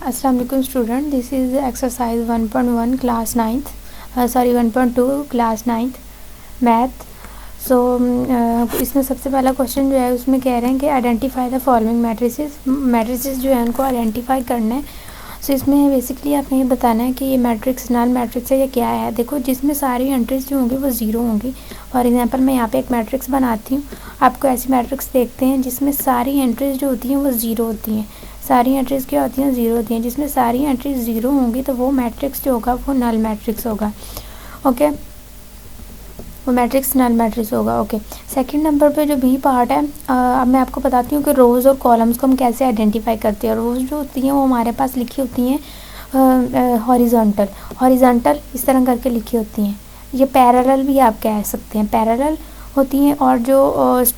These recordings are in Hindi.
अस्सलाम वालेकुम student, this is exercise 1.1 class 9th 1.2 class 9th math. So इसमें सबसे पहला क्वेश्चन जो है उसमें कह रहे हैं कि आइडेंटिफाई द फॉलोइंग मैट्रिसेस जो है उनको आइडेंटिफाई करना है। सो इसमें बेसिकली आपने ये बताना है कि ये मैट्रिक्स नल मैट्रिक्स है या क्या है। देखो, जिसमें सारी एंट्रीज जो होंगी वो ज़ीरो होंगी। फॉर एग्जांपल मैं यहाँ पे एक मैट्रिक्स बनाती हूँ, आपको ऐसी मैट्रिक्स देखते हैं जिसमें सारी एंट्रीज जो होती हैं वो ज़ीरो होती हैं। सारी एंट्रीज क्या होती हैं? ज़ीरो होती हैं। जिसमें सारी एंट्रीज ज़ीरो होंगी तो वो मैट्रिक्स जो होगा वो नल मैट्रिक्स होगा। ओके, वो मैट्रिक्स नल मैट्रिक्स होगा। ओके, सेकंड नंबर पे जो बी पार्ट है, अब मैं आपको बताती हूँ कि रोज़ और कॉलम्स को हम कैसे आइडेंटिफाई करते हैं। रोज़ जो होती हैं वो हमारे पास लिखी होती हैं हॉरिजॉन्टल इस तरह करके लिखी होती हैं। ये पैरेलल भी आप कह सकते हैं, पैरेलल होती हैं। और जो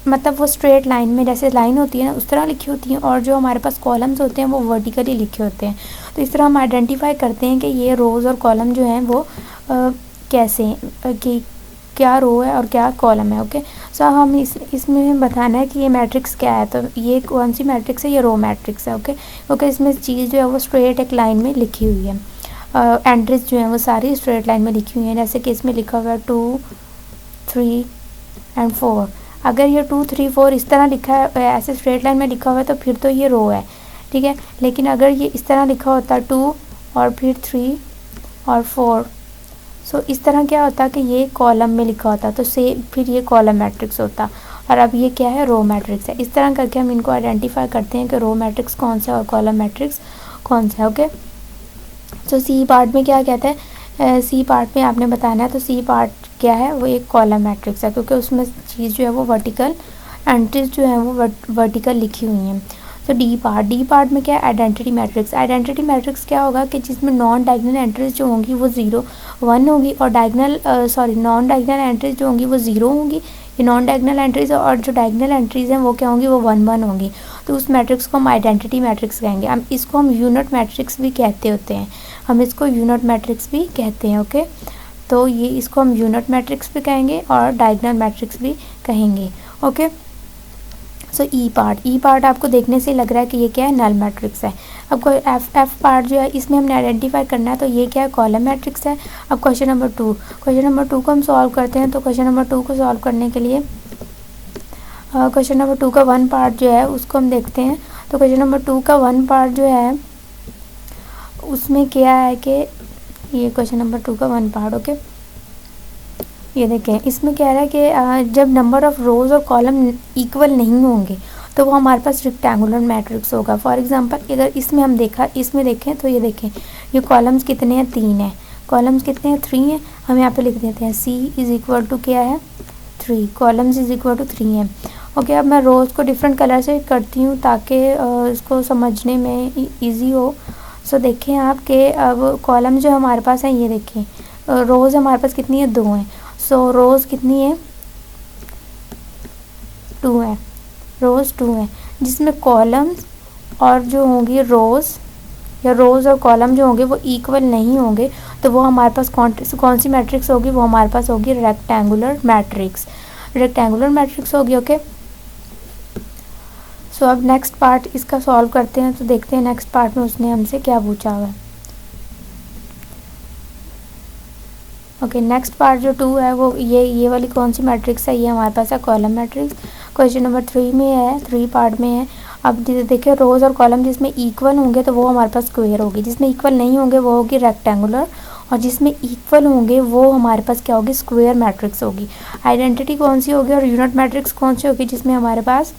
मतलब वो स्ट्रेट लाइन में जैसे लाइन होती है ना उस तरह लिखी होती हैं। और जो हमारे पास कॉलम्स होते हैं वो वर्टिकली लिखे होते हैं। तो इस तरह हम आइडेंटिफाई करते हैं कि ये रोज़ और कॉलम जो हैं वो कैसे कि क्या रो है और क्या कॉलम है। ओके, सो हम इसमें बताना है कि ये मैट्रिक्स क्या है। तो ये कौन सी मैट्रिक्स है? ये रो मैट्रिक्स है। ओके, इसमें चीज़ जो है वो स्ट्रेट एक लाइन में लिखी हुई है। एंट्रीज जो है वो सारी स्ट्रेट लाइन में लिखी हुई हैं। जैसे कि इसमें लिखा हुआ है 2, 3 एंड 4। अगर ये 2, 3, 4 इस तरह लिखा है, ऐसे स्ट्रेट लाइन में लिखा हुआ है तो फिर तो ये रो है, ठीक है। लेकिन अगर ये इस तरह लिखा होता 2 और फिर 3 और 4, सो इस तरह क्या होता कि ये कॉलम में लिखा होता तो फिर ये कॉलम मैट्रिक्स होता। और अब ये क्या है? रो मैट्रिक्स है। इस तरह करके हम इनको आइडेंटिफाई करते हैं कि रो मैट्रिक्स कौन सा है और कॉलम मैट्रिक्स कौन सा है। ओके, तो सी पार्ट में क्या कहता है? सी पार्ट में आपने बताना है। तो सी पार्ट क्या है? वो एक कॉलम मैट्रिक्स है, क्योंकि उसमें चीज़ जो है वो वर्टिकल एंट्रीज जो है वो वर्टिकल लिखी हुई हैं। तो डी पार्ट में क्या है? आइडेंटिटी मैट्रिक्स क्या होगा कि जिसमें नॉन डायगोनल एंट्रीज जो होंगी वो 0, 1 होगी और नॉन डायगोनल एंट्रीज जो होंगी वो 0 होंगी। ये नॉन डायगोनल एंट्रीज और जो डायगोनल एंट्रीज हैं वो क्या होंगी? वो 1, 1 होंगी। तो उस मैट्रिक्स को हम आइडेंटिटी मैट्रिक्स कहेंगे। इसको हम यूनिट मैट्रिक्स भी कहते होते हैं, हम इसको यूनिट मैट्रिक्स भी कहते हैं। ओके, तो ये इसको हम यूनिट मैट्रिक्स भी कहेंगे और डायगोनल मैट्रिक्स भी कहेंगे। ओके, सो ई पार्ट आपको देखने से लग रहा है कि ये क्या है? नल मैट्रिक्स है। अब कोई एफ पार्ट जो है इसमें हमने आइडेंटिफाई करना है। तो ये क्या है? कॉलम मैट्रिक्स है। अब क्वेश्चन नंबर 2 को हम सॉल्व करते हैं। तो क्वेश्चन नंबर 2 को सॉल्व करने के लिए क्वेश्चन नंबर 2 का 1 पार्ट जो है उसको हम देखते हैं। तो क्वेश्चन नंबर 2 का 1 पार्ट जो है उसमें क्या है कि ये क्वेश्चन नंबर 2 का 1 पार्ट। ओके, ये देखें, इसमें कह रहा है कि जब नंबर ऑफ़ रोज़ और कॉलम इक्वल नहीं होंगे तो वो हमारे पास रेक्टेंगुलर मैट्रिक्स होगा। फॉर एग्जांपल अगर इसमें देखें तो ये देखें, ये कॉलम्स कितने हैं? 3 हैं। कॉलम्स कितने हैं? 3 हैं। हम यहाँ पे लिख देते हैं C इज़ इक्वल टू क्या है? 3। कॉलम्स इज़ इक्वल टू 3 है। ओके, अब मैं रोज़ को डिफरेंट कलर से करती हूँ ताकि इसको समझने में ईजी हो। सो देखें आप कि अब कॉलम जो हमारे पास है ये देखें, रोज़ हमारे पास कितनी है? 2 हैं। सो रोज़ कितनी है? 2 है। रोज़ 2 है, जिसमें कॉलम्स और जो होंगी रोज़ या रोज़ और कॉलम जो होंगे वो इक्वल नहीं होंगे तो वो हमारे पास कौन सी मैट्रिक्स होगी? वो हमारे पास होगी रेक्टेंगुलर मैट्रिक्स होगी। ओके, सो अब नेक्स्ट पार्ट इसका सॉल्व करते हैं। तो देखते हैं नेक्स्ट पार्ट में उसने हमसे क्या पूछा हुआ है। ओके, नेक्स्ट पार्ट जो 2 है वो ये वाली कौन सी मैट्रिक्स है? ये हमारे पास है कॉलम मैट्रिक्स। क्वेश्चन नंबर 3 में है, 3 पार्ट में है। अब देखिए, रोज़ और कॉलम जिसमें इक्वल होंगे तो वो हमारे पास स्क्वायर होगी, जिसमें इक्वल नहीं होंगे वो होगी रेक्टेंगुलर, और जिसमें इक्वल होंगे वो हमारे पास क्या होगी? स्क्वायर मैट्रिक्स होगी। आइडेंटिटी कौन सी होगी और यूनिट मैट्रिक्स कौन सी होगी? जिसमें हमारे पास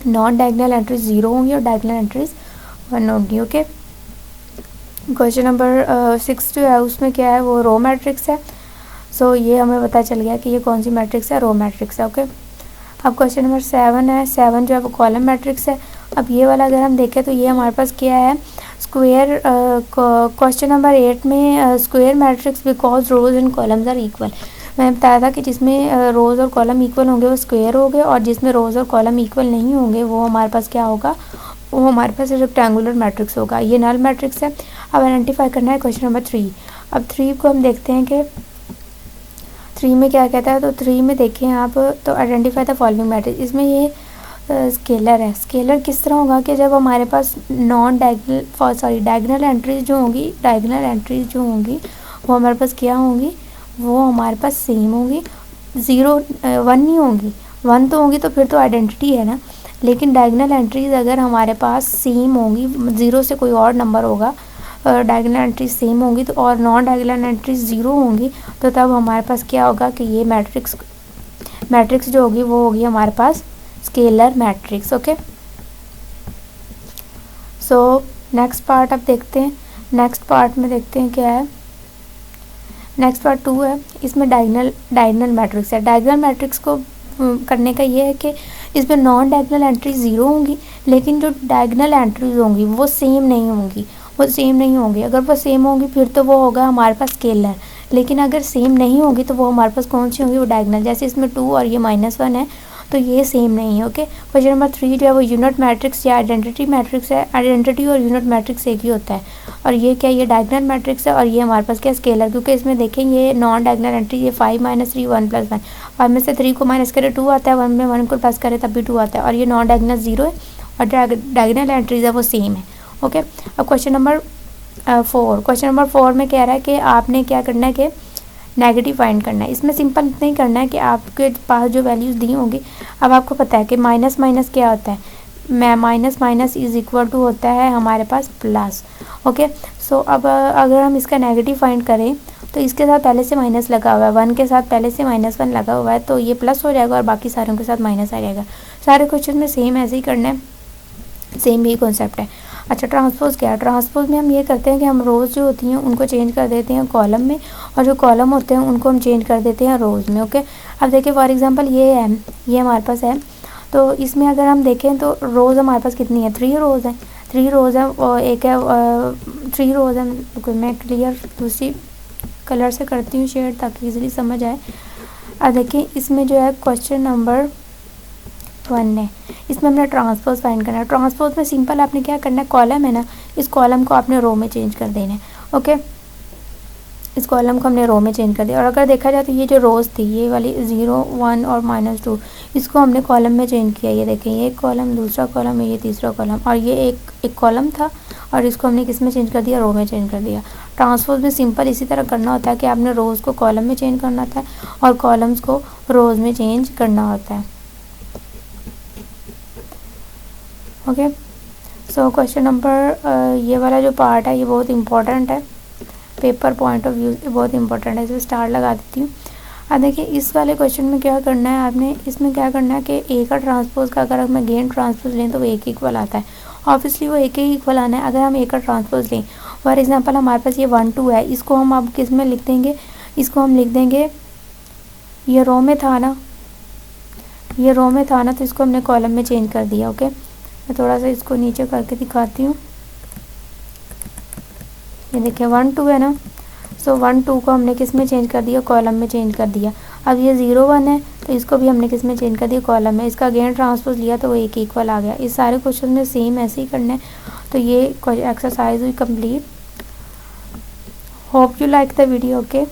नॉन डायगोनल एंट्रीज 0 होंगी और डायगोनल एंट्रीज 1 होंगी। ओके, क्वेश्चन नंबर 6 जो है उसमें क्या है? वो रो मैट्रिक्स है। सो ये हमें पता चल गया कि ये कौन सी मैट्रिक्स है? रो मैट्रिक्स है। ओके, अब क्वेश्चन नंबर 7 है। 7 जो है वो कॉलम मैट्रिक्स है। अब ये वाला अगर हम देखें तो ये हमारे पास क्या है? स्क्वायर। क्वेश्चन नंबर 8 में square matrix because rows and columns are equal. मैंने बताया था कि जिसमें रोज़ और कॉलम इक्वल होंगे वो स्क्वायर होंगे, और जिसमें रोज़ और कॉलम इक्वल नहीं होंगे वो हमारे पास क्या होगा? वो हमारे पास रेक्टेंगुलर मैट्रिक्स होगा। ये नल मैट्रिक्स है। अब आइडेंटिफाई करना है क्वेश्चन नंबर 3। अब 3 को हम देखते हैं कि 3 में क्या कहता है। तो 3 में देखें आप, तो आइडेंटिफाई द फॉलोइंग मैट्रिक्स। इसमें ये स्केलर है। स्केलर किस तरह होगा कि जब हमारे पास डायगोनल एंट्रीज जो होंगी वो हमारे पास क्या होंगी, वो हमारे पास सेम होंगी, 0 1 नहीं होंगी। 1 तो होंगी तो फिर तो आइडेंटिटी है ना, लेकिन डायगोनल एंट्रीज अगर हमारे पास सेम होंगी, 0 से कोई और नंबर होगा, डायगोनल एंट्रीज सेम होंगी तो, और नॉन डायगोनल एंट्रीज 0 होंगी, तो तब हमारे पास क्या होगा कि ये मैट्रिक्स जो होगी वो होगी हमारे पास scalar matrix. Okay, so next part अब देखते हैं। नेक्स्ट पार्ट में देखते हैं क्या है। नेक्स्ट पार्ट 2 है, इसमें डायगोनल मैट्रिक्स है। डायगोनल मैट्रिक्स को करने का ये है कि इसमें नॉन डायगोनल एंट्रीज 0 होंगी, लेकिन जो डायगोनल एंट्रीज होंगी वो सेम नहीं होंगी। अगर वो सेम होंगी फिर तो वो होगा हमारे पास स्केलर, लेकिन अगर सेम नहीं होगी तो वो हमारे पास कौन सी होंगी, वो डायगोनल। जैसे इसमें 2 और ये -1 है तो ये सेम नहीं है। ओके, क्वेश्चन नंबर 3 जो है वो यूनिट मैट्रिक्स या आइडेंटिटी मैट्रिक्स है। आइडेंटिटी और यूनिट मैट्रिक्स एक ही होता है, और ये क्या, ये डायगोनल मैट्रिक्स है, और ये हमारे पास क्या, स्केलर। क्योंकि इसमें देखें ये नॉन डायगोनल एंट्री, ये 5 - 3 1 + 1, 5 में से 3 को माइनस करे 2 आता है, 1 में 1 को प्लस करे तब भी 2 आता है, और ये नॉन डायगोनल 0 है, और डायगोनल एंट्रीज है वो सेम है। ओके, अब क्वेश्चन नंबर 4 में कह रहा है कि आपने क्या करना है कि नेगेटिव फाइंड करना है। इसमें सिंपल इतना ही करना है कि आपके पास जो वैल्यूज़ दी होंगी, अब आपको पता है कि माइनस माइनस क्या होता है, minus minus is equal to होता है हमारे पास प्लस। ओके, सो अब अगर हम इसका नेगेटिव फाइंड करें तो इसके साथ पहले से माइनस लगा हुआ है, 1 के साथ पहले से -1 लगा हुआ है, तो ये प्लस हो जाएगा और बाकी सारों के साथ माइनस आ जाएगा। सारे क्वेश्चन में सेम ऐसे ही करना है, सेम ही कॉन्सेप्ट है। अच्छा, ट्रांसपोज क्या है? ट्रांसपोज में हम ये करते हैं कि हम रोज़ जो होती हैं उनको चेंज कर देते हैं कॉलम में, और जो कॉलम होते हैं उनको हम चेंज कर देते हैं रोज़ में। ओके, अब देखिए फॉर एग्जांपल ये हमारे पास है, तो इसमें अगर हम देखें तो रोज़ हमारे पास कितनी है, 3 रोज़ हैं। 3 रोज़ है और एक है 3 रोज़ है। मैं क्लियर दूसरी कलर से करती हूँ शेड ताकि इजीली समझ आए। अब देखिए इसमें जो है क्वेश्चन नंबर 1 है, इसमें हमने ट्रांसपोज फाइंड करना है। ट्रांसपोज में सिंपल आपने क्या करना है, कॉलम है ना, इस कॉलम को आपने रो में चेंज कर देना है। ओके, इस कॉलम को हमने रो में चेंज कर दिया, और अगर देखा जाए तो ये जो रोज़ थी, ये वाली 0 1 और -2, इसको हमने कॉलम में चेंज किया। ये देखें, ये एक कॉलम, दूसरा कॉलम, ये तीसरा कॉलम, और ये एक कॉलम था, और इसको हमने किस में चेंज कर दिया, रो में चेंज कर दिया। ट्रांसपोज में सिंपल इसी तरह करना होता है कि आपने रोज़ को कॉलम में चेंज करना होता है और कॉलम्स को रोज़ में चेंज करना होता है। ओके, सो क्वेश्चन नंबर ये वाला जो पार्ट है ये बहुत इंपॉर्टेंट है, पेपर पॉइंट ऑफ व्यू बहुत इंपॉर्टेंट है, इसमें स्टार लगा देती हूँ। अब देखिए इस वाले क्वेश्चन में क्या करना है आपने, इसमें क्या करना है कि ए का ट्रांसपोज का अगर हम गेन ट्रांसपोज लें तो वो एक इक्वल आता है। ऑब्वियसली वो एक ही इक्वल आना है। अगर हम ए का ट्रांसपोज लें, फॉर एग्जांपल हमारे पास ये 1 2 है, इसको हम अब किस में लिख देंगे, इसको हम लिख देंगे, ये रो में था ना, तो इसको हमने कॉलम में चेंज कर दिया। ओके, मैं थोड़ा सा इसको नीचे करके दिखाती हूँ। ये देखिए 1 2 है ना, सो 1 2 को हमने किस में चेंज कर दिया, कॉलम में चेंज कर दिया। अब ये 0 1 है तो इसको भी हमने किस में चेंज कर दिया, कॉलम में। इसका अगेन ट्रांसपोज लिया तो वो एक इक्वल आ गया। इस सारे क्वेश्चन में सेम ऐसे ही करना है। तो ये एक्सरसाइज हुई complete. Hope you like the video. Okay.